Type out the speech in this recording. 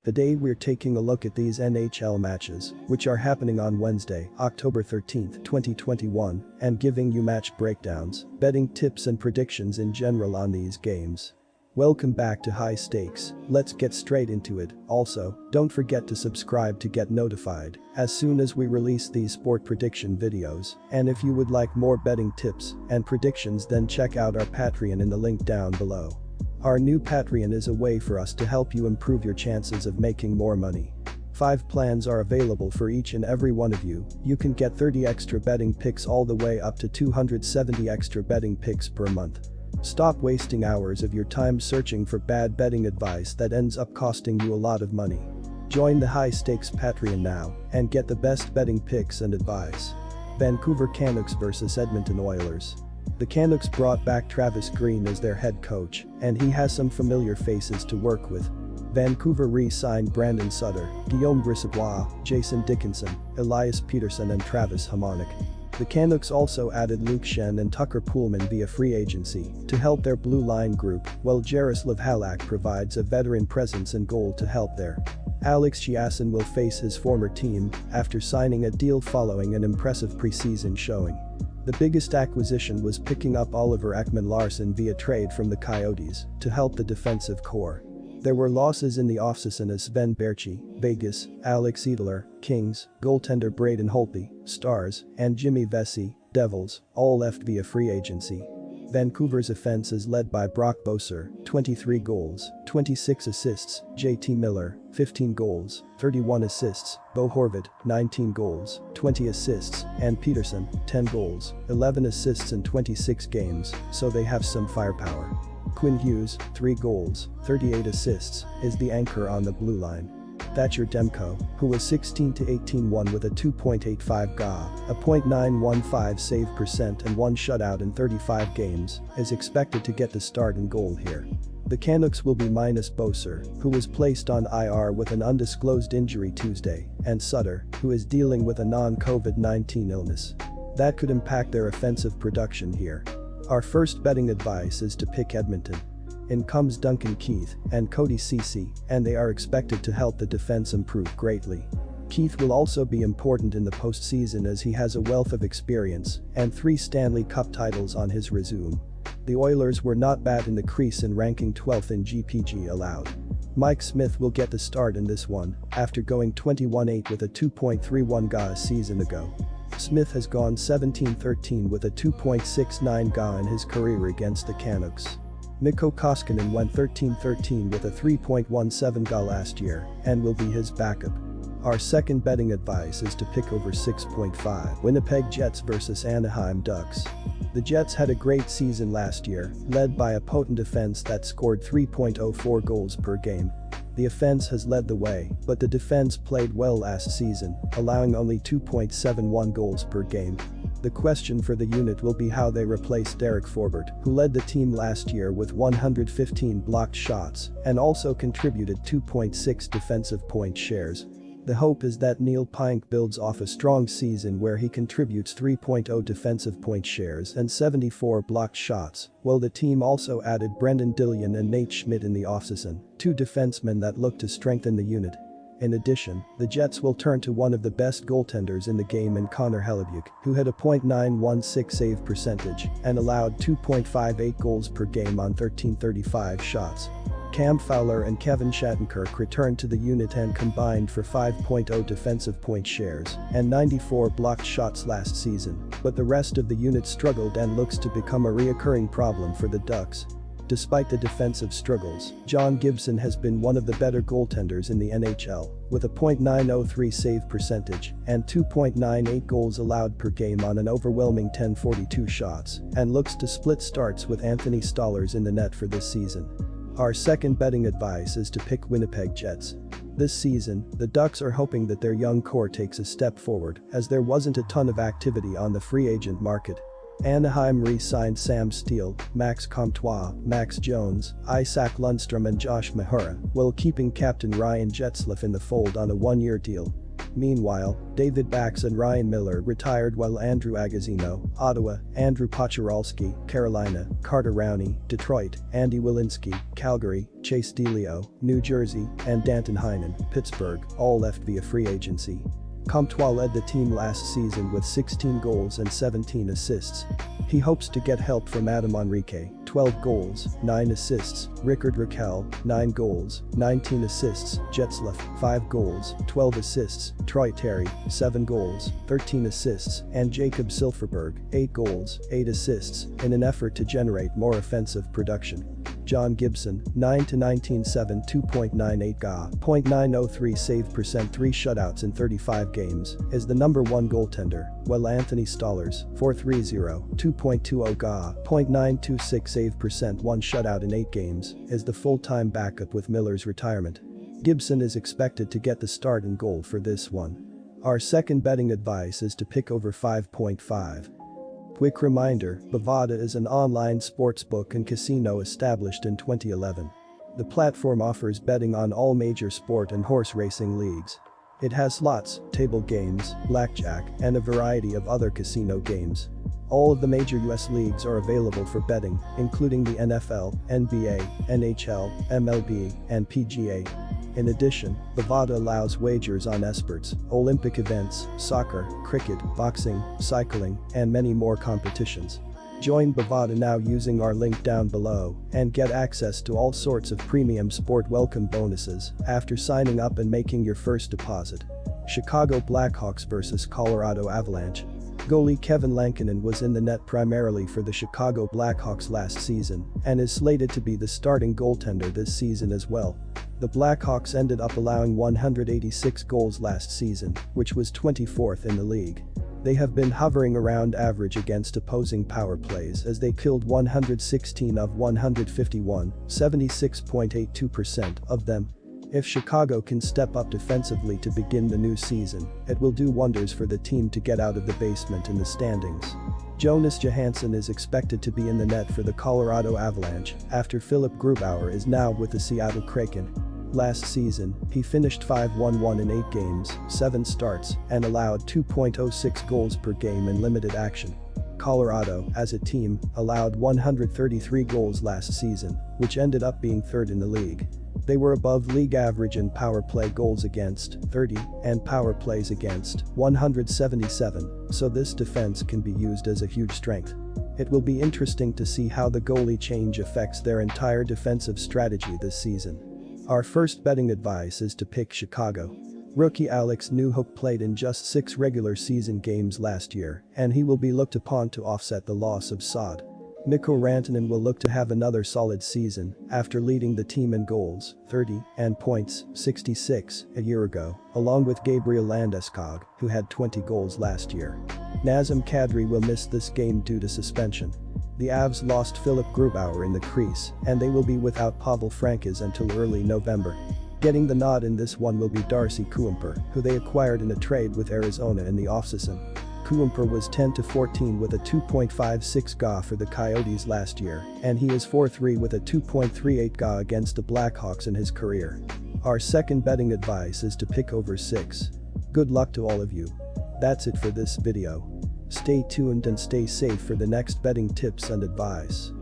Today we're taking a look at these NHL matches, which are happening on Wednesday, October 13, 2021, and giving you match breakdowns, betting tips and predictions in general on these games. Welcome back to High Stakes, let's get straight into it. Also, don't forget to subscribe to get notified as soon as we release these sport prediction videos, and if you would like more betting tips and predictions, then check out our Patreon in the link down below. Our new Patreon is a way for us to help you improve your chances of making more money. 5 plans are available for each and every one of you. You can get 30 extra betting picks all the way up to 270 extra betting picks per month. Stop wasting hours of your time searching for bad betting advice that ends up costing you a lot of money. Join the High Stakes Patreon now and get the best betting picks and advice. Vancouver Canucks vs Edmonton Oilers. The Canucks brought back Travis Green as their head coach, and he has some familiar faces to work with. Vancouver re-signed Brandon Sutter, Guillaume Brisebois, Jason Dickinson, Elias Peterson and Travis Hamonic. The Canucks also added Luke Schenn and Tucker Poolman via free agency to help their blue line group, while Jaroslav Halak provides a veteran presence and goal to help there. Alex Chiasson will face his former team after signing a deal following an impressive preseason showing. The biggest acquisition was picking up Oliver Ekman-Larsson via trade from the Coyotes to help the defensive core. There were losses in the offseason as Sven Baertschi, Vegas, Alex Edler, Kings, goaltender Braden Holtby, Stars, and Jimmy Vesey, Devils, all left via free agency. Vancouver's offense is led by Brock Boeser, 23 goals, 26 assists, JT Miller, 15 goals, 31 assists, Bo Horvat, 19 goals, 20 assists, and Peterson, 10 goals, 11 assists in 26 games, so they have some firepower. Quinn Hughes, 3 goals, 38 assists, is the anchor on the blue line. Thatcher Demko, who was 16-18-1 with a 2.85 GA, a .915 save percent and 1 shutout in 35 games, is expected to get the start in goal here. The Canucks will be minus Boeser, who was placed on IR with an undisclosed injury Tuesday, and Sutter, who is dealing with a non-COVID-19 illness. That could impact their offensive production here. Our first betting advice is to pick Edmonton. In comes Duncan Keith and Cody Ceci, and they are expected to help the defense improve greatly. Keith will also be important in the postseason as he has a wealth of experience and 3 Stanley Cup titles on his resume. The Oilers were not bad in the crease in ranking 12th in GPG allowed. Mike Smith will get the start in this one after going 21-8 with a 2.31 GA a season ago. Smith has gone 17-13 with a 2.69 GA in his career against the Canucks. Mikko Koskinen went 13-13 with a 3.17 GA last year and will be his backup. Our second betting advice is to pick over 6.5 Winnipeg Jets vs Anaheim Ducks. The Jets had a great season last year, led by a potent defense that scored 3.04 goals per game. The offense has led the way, but the defense played well last season, allowing only 2.71 goals per game. The question for the unit will be how they replace Derek Forbort, who led the team last year with 115 blocked shots and also contributed 2.6 defensive point shares. The hope is that Neil Pionk builds off a strong season where he contributes 3.0 defensive point shares and 74 blocked shots, while the team also added Brendan Dillon and Nate Schmidt in the offseason, 2 defensemen that look to strengthen the unit. In addition, the Jets will turn to one of the best goaltenders in the game in Connor Hellebuyck, who had a .916 save percentage and allowed 2.58 goals per game on 1335 shots. Cam Fowler and Kevin Shattenkirk returned to the unit and combined for 5.0 defensive point shares and 94 blocked shots last season, but the rest of the unit struggled and looks to become a reoccurring problem for the Ducks. Despite the defensive struggles, John Gibson has been one of the better goaltenders in the NHL, with a .903 save percentage and 2.98 goals allowed per game on an overwhelming 1042 shots, and looks to split starts with Anthony Stolarz in the net for this season. Our second betting advice is to pick Winnipeg Jets. This season, the Ducks are hoping that their young core takes a step forward, as there wasn't a ton of activity on the free agent market. Anaheim re-signed Sam Steele, Max Comtois, Max Jones, Isaac Lundstrom and Josh Mahura, while keeping captain Ryan Getzlaf in the fold on a 1-year deal. Meanwhile, David Bax and Ryan Miller retired while Andrew Agozzino, Ottawa, Andrew Pocharalski, Carolina, Carter Rowney, Detroit, Andy Welinski, Calgary, Chase DeLeo, New Jersey, and Danton Heinen, Pittsburgh, all left via free agency. Comtois led the team last season with 16 goals and 17 assists. He hopes to get help from Adam Henrique, 12 goals, 9 assists, Rickard Rakell, 9 goals, 19 assists, Getzlaff, 5 goals, 12 assists, Troy Terry, 7 goals, 13 assists, and Jacob Silfverberg, 8 goals, 8 assists, in an effort to generate more offensive production. John Gibson, 9-19-7 2.98 GA, .903 save percent, 3 shutouts in 35 games, is the number 1 goaltender, while Anthony Stolarz, 4-3-0, 2.20 GA, .926 save percent, 1 shutout in 8 games, is the full-time backup with Miller's retirement. Gibson is expected to get the start and goal for this one. Our second betting advice is to pick over 5.5. Quick reminder, Bovada is an online sportsbook and casino established in 2011. The platform offers betting on all major sport and horse racing leagues. It has slots, table games, blackjack, and a variety of other casino games. All of the major US leagues are available for betting, including the NFL, NBA, NHL, MLB, and PGA. In addition, Bovada allows wagers on esports, Olympic events, soccer, cricket, boxing, cycling, and many more competitions. Join Bovada now using our link down below and get access to all sorts of premium sport welcome bonuses after signing up and making your first deposit. Chicago Blackhawks vs Colorado Avalanche. Goalie Kevin Lankinen was in the net primarily for the Chicago Blackhawks last season and is slated to be the starting goaltender this season as well. The Blackhawks ended up allowing 186 goals last season, which was 24th in the league. They have been hovering around average against opposing power plays as they killed 116 of 151, 76.82% of them. If Chicago can step up defensively to begin the new season, it will do wonders for the team to get out of the basement in the standings. Jonas Johansson is expected to be in the net for the Colorado Avalanche after Philip Grubauer is now with the Seattle Kraken. Last season, he finished 5-1-1 in 8 games, 7 starts, and allowed 2.06 goals per game in limited action. Colorado, as a team, allowed 133 goals last season, which ended up being third in the league. They were above league average in power play goals against, 30, and power plays against, 177, so this defense can be used as a huge strength. It will be interesting to see how the goalie change affects their entire defensive strategy this season. Our first betting advice is to pick Chicago. Rookie Alex Newhook played in just 6 regular season games last year, and he will be looked upon to offset the loss of Saad. Mikko Rantanen will look to have another solid season after leading the team in goals, 30, and points, 66, a year ago, along with Gabriel Landeskog, who had 20 goals last year. Nazem Kadri will miss this game due to suspension. The Avs lost Philip Grubauer in the crease, and they will be without Pavel Francouz until early November. Getting the nod in this one will be Darcy Kuemper, who they acquired in a trade with Arizona in the offseason. Kuemper was 10-14 with a 2.56 GA for the Coyotes last year, and he is 4-3 with a 2.38 GA against the Blackhawks in his career. Our second betting advice is to pick over 6. Good luck to all of you. That's it for this video. Stay tuned and stay safe for the next betting tips and advice.